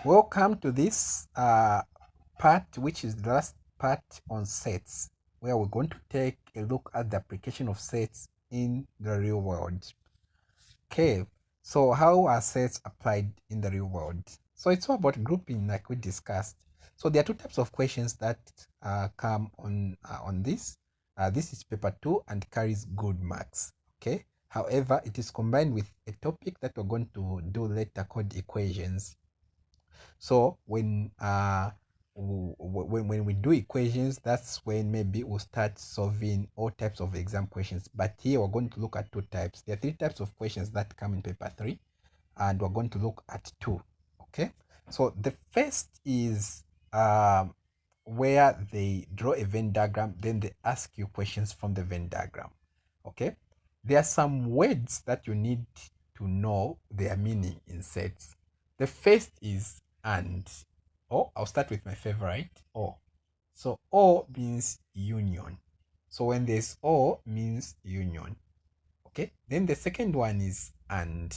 Welcome to this part, which is the last part on sets, where we're going to take a look at the application of sets in the real world. Okay, so how are sets applied in the real world? So it's all about grouping, like we discussed. So there are two types of questions that come on this. This is paper 2 and carries good marks. Okay. However, it is combined with a topic that we're going to do later called equations. So when we do equations, that's when maybe we'll start solving all types of exam questions. But here we're going to look at two types. There are three types of questions that come in paper 3, and we're going to look at two. Okay, so the first is where they draw a Venn diagram, then they ask you questions from the Venn diagram. Okay, there are some words that you need to know their meaning in sets. The first is and. Oh, I'll start with my favorite, or. So or means union. So when there's or means union. Okay. Then the second one is and.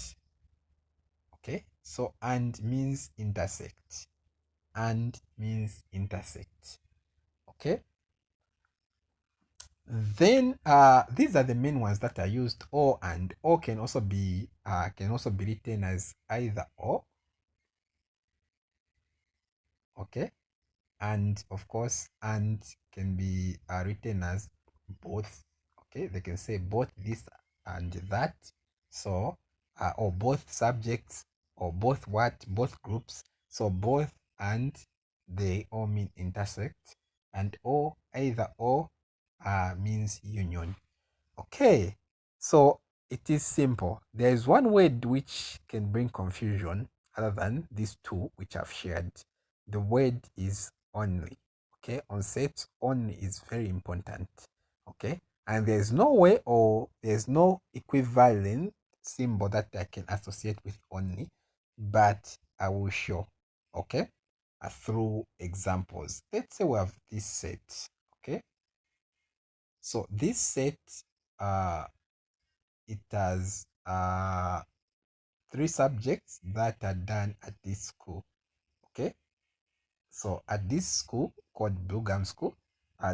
Okay. So and means intersect. And means intersect. Okay. Then these are the main ones that are used. Or and. Or can also be written as either or. Okay. And of course, and can be written as both. Okay, they can say both this and that. So or both subjects, or both both groups. So both and they all mean intersect, and or either or means union. Okay, so it is simple. There is one word which can bring confusion other than these two which I've shared. The word is only. Okay, on set, only is very important. Okay, and there's no way or there's no equivalent symbol that I can associate with only, but I will show. Okay, through examples. Let's say we have this set. Okay, so this set uh it has 3 subjects that are done at this school. Okay, so at this school called Bluegum School,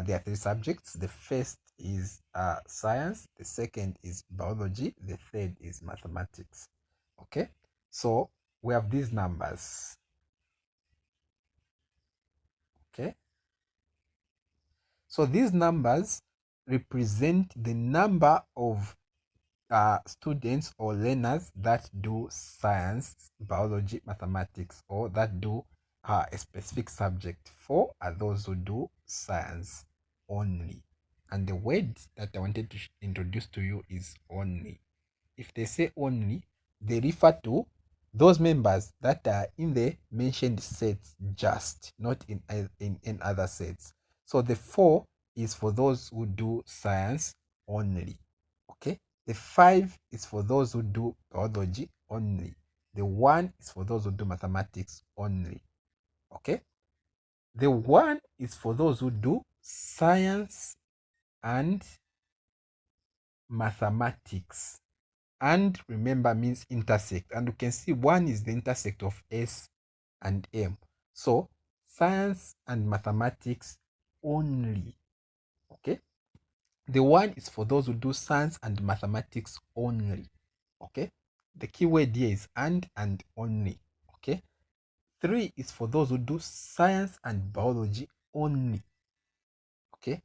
there are 3 subjects. The first is science, the second is biology, the third is mathematics. Okay, so we have these numbers. Okay, so these numbers represent the number of students or learners that do science, biology, mathematics, or that do a specific subject. 4 are those who do science only. And the word that I wanted to introduce to you is only. If they say only, they refer to those members that are in the mentioned sets, just not in other sets. So the 4 is for those who do science only. Okay, the 5 is for those who do biology only. The 1 is for those who do mathematics only. Okay, the 1 is for those who do science and mathematics. And remember means intersect, and you can see 1 is the intersect of S and M. So science and mathematics only. Okay, the 1 is for those who do science and mathematics only. Okay, the keyword here is and only. Okay, 3 is for those who do science and biology only. Okay,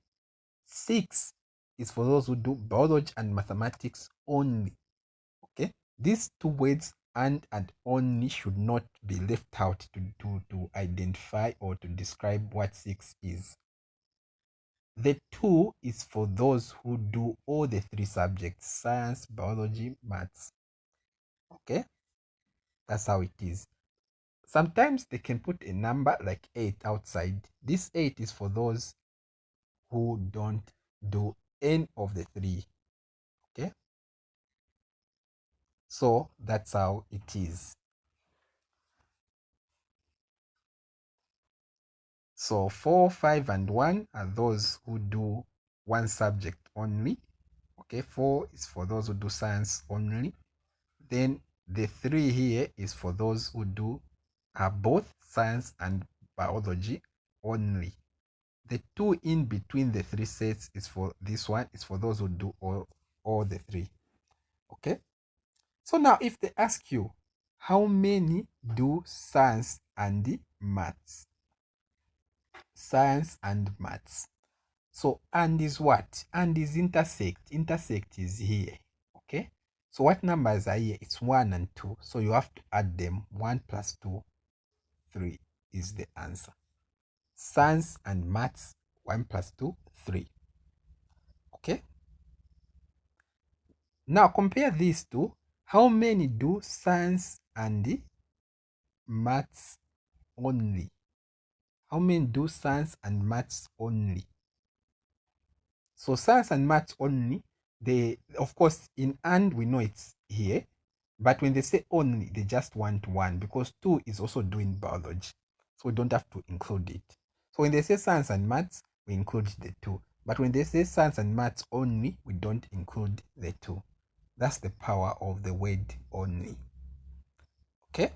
6 is for those who do biology and mathematics only. Okay, these 2 words and only should not be left out to identify or to describe what 6 is. The 2 is for those who do all the 3 subjects: science, biology, maths. Okay, that's how it is. Sometimes they can put a number like 8 outside. This 8 is for those who don't do any of the 3. Okay, so that's how it is. So 4, 5, and 1 are those who do one subject only. Okay, 4 is for those who do science only. Then the 3 here is for those who do are both science and biology only. The 2 in between the 3 sets is for this one, is for those who do all the 3. Okay? So now if they ask you, how many do science and maths? Science and maths. So and is what? And is intersect. Intersect is here. Okay? So what numbers are here? It's 1 and 2. So you have to add them. 1 plus 2, 3 is the answer. Science and maths, 1 plus 2, 3. Okay? Now compare these two. How many do science and maths only? How many do science and maths only? So science and maths only, they, of course, in and we know it's here, but when they say only, they just want 1 because 2 is also doing biology. So we don't have to include it. So when they say science and maths, we include the 2. But when they say science and maths only, we don't include the 2. That's the power of the word only. Okay?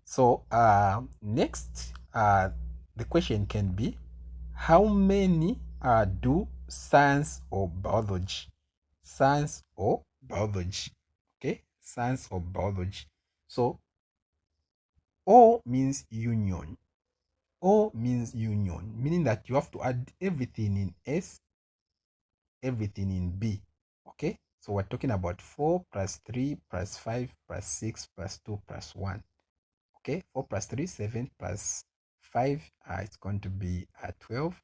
So next, the question can be, how many do science or biology? Science or biology. Okay? Science or biology. So O means union. O means union, meaning that you have to add everything in S, everything in B. Okay? So we're talking about 4 plus 3 plus 5 plus 6 plus 2 plus 1. Okay? 4 plus 3, 7 plus 5, it's going to be 12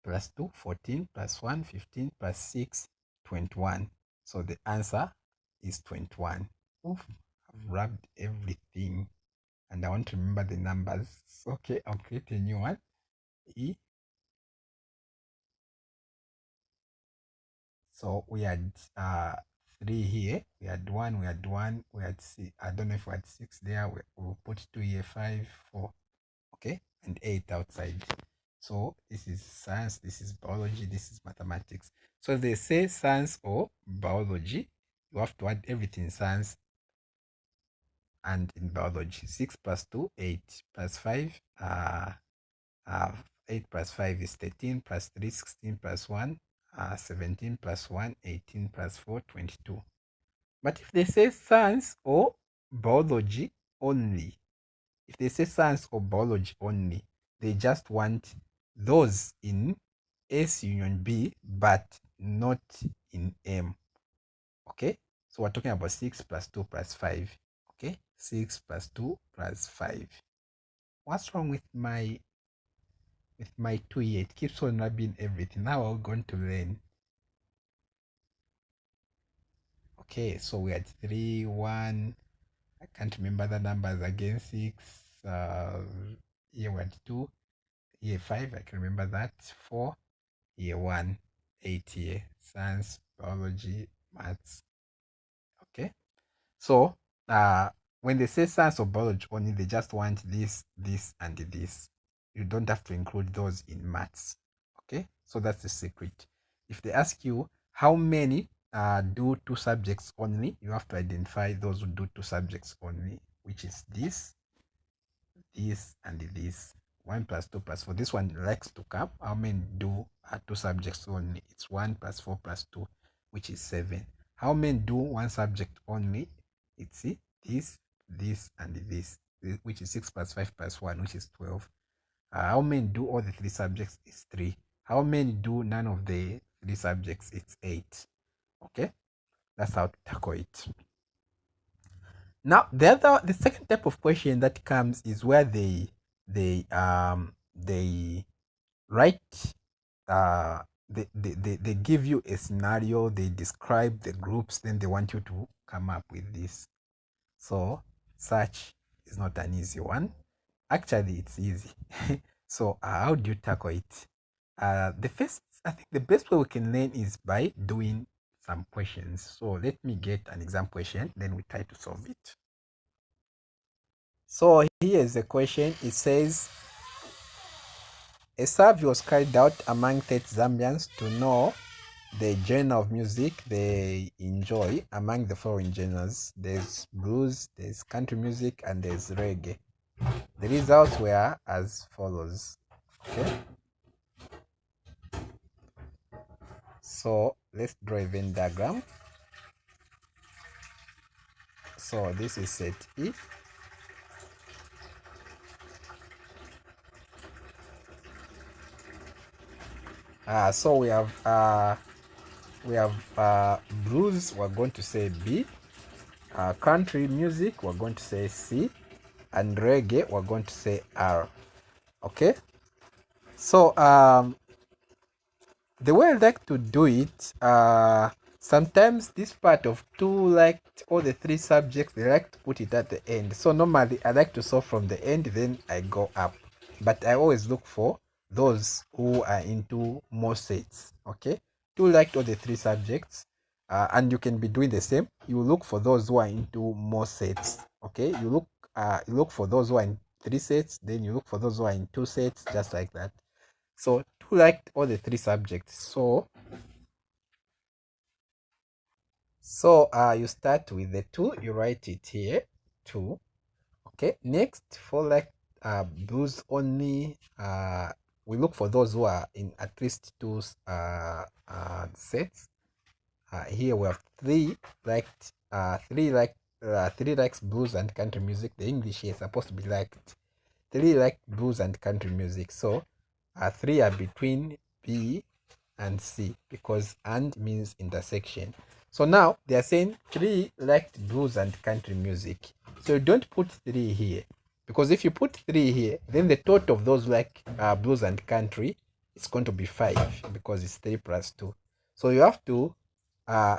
plus 2, 14 plus 1, 15 plus 6, 21. So the answer is 21. Oof, I've rubbed everything and I want to remember the numbers. Okay, I'll create a new one. E. So we had 3 here. We had 1, we had 1, we had 6. I don't know if we had 6 there. We'll put 2 here, 5, 4. Okay, and 8 outside. So this is science, this is biology, this is mathematics. So they say science or biology, you have to add everything in science and in biology. 6 plus 2, 8 plus 5, 8 plus 5 is 13 plus 3, 16 plus 1, 17 plus 1, 18 plus 4, 22. But if they say science or biology only, if they say science or biology only, they just want those in S union B, but not in M. Okay? So we're talking about 6 plus 2 plus 5. Okay? 6 plus 2 plus 5. What's wrong with my 2 here? It keeps on rubbing everything. Now we're going to learn. Okay, so we had 3, 1. I can't remember the numbers again. 6. Here we had 2. Year 5, I can remember that. 4, year 1, 8 year, science, biology, maths. Okay. So when they say science or biology only, they just want this, this, and this. You don't have to include those in maths. Okay. So that's the secret. If they ask you how many do 2 subjects only, you have to identify those who do 2 subjects only, which is this, and this. 1 plus 2 plus 4. This one likes to come. How many do 2 subjects only? It's 1 plus 4 plus 2, which is 7. How many do 1 subject only? It's this, and this, which is 6 plus 5 plus 1, which is 12. How many do all the 3 subjects? It's 3. How many do none of the 3 subjects? It's 8. Okay, that's how to tackle it. Now the second type of question that comes is where they write they give you a scenario, they describe the groups, then they want you to come up with this. So such is not an easy one. Actually, it's easy. So how do you tackle it? I think the best way we can learn is by doing some questions. So let me get an example question, then we try to solve it. So here's the question. It says, a survey was carried out among 30 Zambians to know the genre of music they enjoy among the following genres. There's blues, there's country music, and there's reggae. The results were as follows. Okay, so let's draw a Venn diagram. So this is set E. So we have blues, we're going to say B. Country music, we're going to say C. And reggae, we're going to say R. Okay, so the way I like to do it, sometimes this part of two, like all the three subjects, they like to put it at the end. So normally I like to solve from the end, then I go up. But I always look for those who are into more sets. Okay, two like all the three subjects, and you can be doing the same. You look for those who are into more sets. Okay, you look for those who are in three sets, then you look for those who are in two sets, just like that. So two liked all the three subjects. So you start with the two, you write it here, two. Okay, next for like blues only, we look for those who are in at least two sets. Here we have three likes blues and country music. The English here is supposed to be liked. Three like blues and country music. So three are between B and C, because and means intersection. So now they are saying three liked blues and country music. So you don't put three here, because if you put three here, then the total of those like blues and country is going to be 5, because it's 3 plus 2. So you have to uh,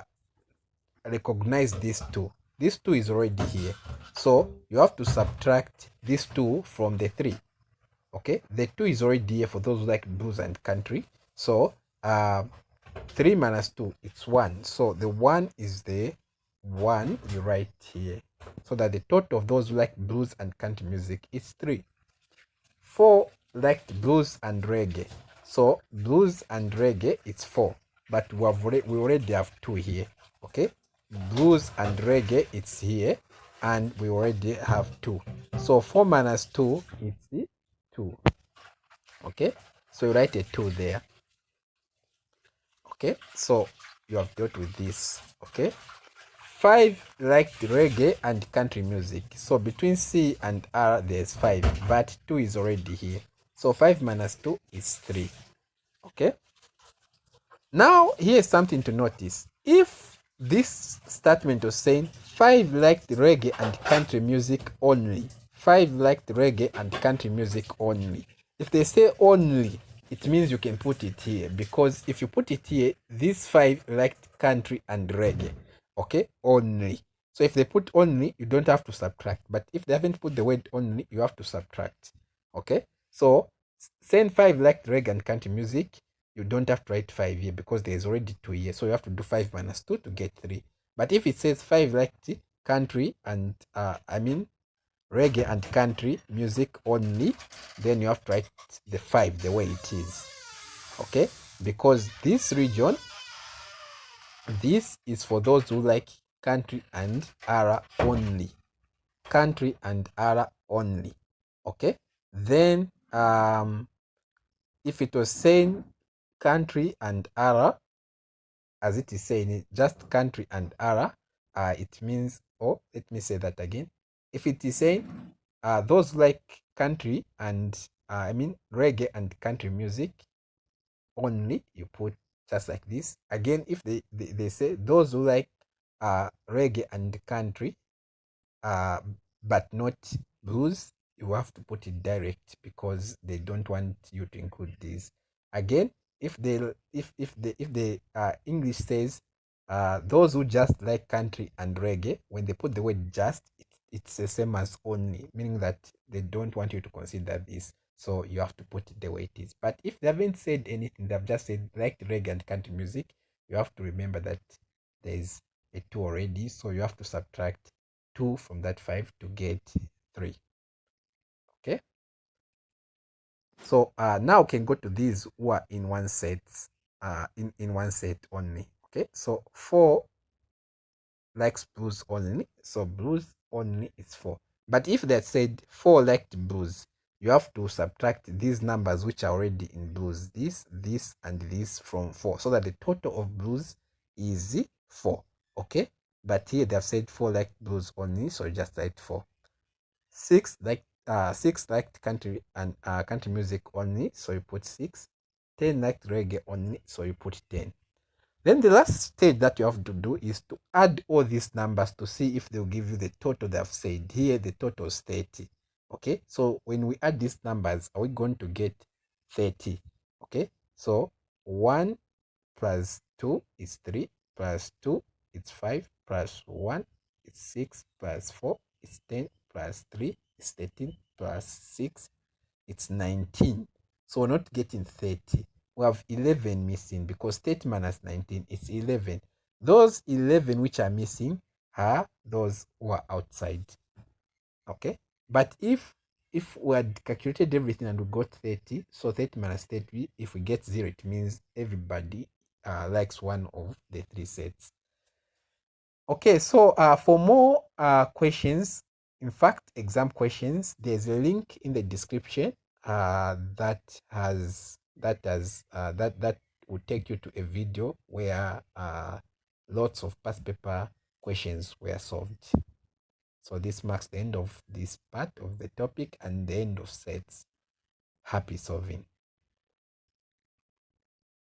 recognize these two. This 2 is already here. So you have to subtract this 2 from the 3. Okay, the 2 is already here for those who like blues and country. So 3 minus 2, it's 1. So the 1 is the 1 you write here, so that the total of those who like blues and country music is 3. 4 liked blues and reggae. So blues and reggae, it's 4. But we already have 2 here. Okay, blues and reggae, it's here, and we already have 2. So 4 minus 2, it's 2. Okay, so you write a 2 there. Okay, so you have dealt with this. Okay, 5 liked reggae and country music. So between C and R there's 5, but 2 is already here. So 5 minus 2 is 3. Okay, now here's something to notice. If this statement was saying 5 liked reggae and country music only, 5 liked reggae and country music only, if they say only, it means you can put it here, because if you put it here, these 5 liked country and reggae. Okay, only. So if they put only, you don't have to subtract. But if they haven't put the word only, you have to subtract. Okay, so saying 5 liked reggae and country music, you don't have to write 5 here, because there's already 2 here. So you have to do 5 minus 2 to get 3. But if it says 5 liked country and reggae and country music only, then you have to write the 5 the way it is. Okay, because this region, this is for those who like country and R only. Country and R only. Okay, then if it was saying country and R, as it is saying it, just country and R, it means, oh, let me say that again. If it is saying those like country and reggae and country music only, you put just like this. Again, if they say those who like reggae and country, but not blues, you have to put it direct, because they don't want you to include these. Again, if the English says those who just like country and reggae, when they put the word just, it's the same as only, meaning that they don't want you to consider this. So you have to put it the way it is. But if they haven't said anything, they've just said like reggae and country music, you have to remember that there's a 2 already, so you have to subtract 2 from that 5 to get 3. Okay, so now we can go to these who are in one set. in one set only. Okay, so 4 likes blues only, so blues only is 4. But if they said 4 liked blues, you have to subtract these numbers which are already in blues, this and this, from 4, so that the total of blues is 4. Okay, but here they have said 4 liked blues only, so you just write 4. 6 liked country and country music only, so you put 6. 10 liked reggae only, so you put 10. Then the last stage that you have to do is to add all these numbers to see if they'll give you the total they have said. Here the total is 30. Okay, so when we add these numbers, are we going to get 30? Okay, so 1 plus 2 is 3, plus 2 is 5, plus 1 is 6, plus 4 is 10, plus 3 is 13, plus 6 it's 19. So we're not getting 30. We have 11 missing because 30 minus 19 is 11. Those 11 which are missing are those who are outside. Okay, but if we had calculated everything and we got 30, so 30 minus 30, if we get 0, it means everybody likes one of the 3 sets. Okay, so for more questions, in fact, exam questions, there's a link in the description that will take you to a video where lots of past paper questions were solved. So this marks the end of this part of the topic and the end of sets. Happy solving.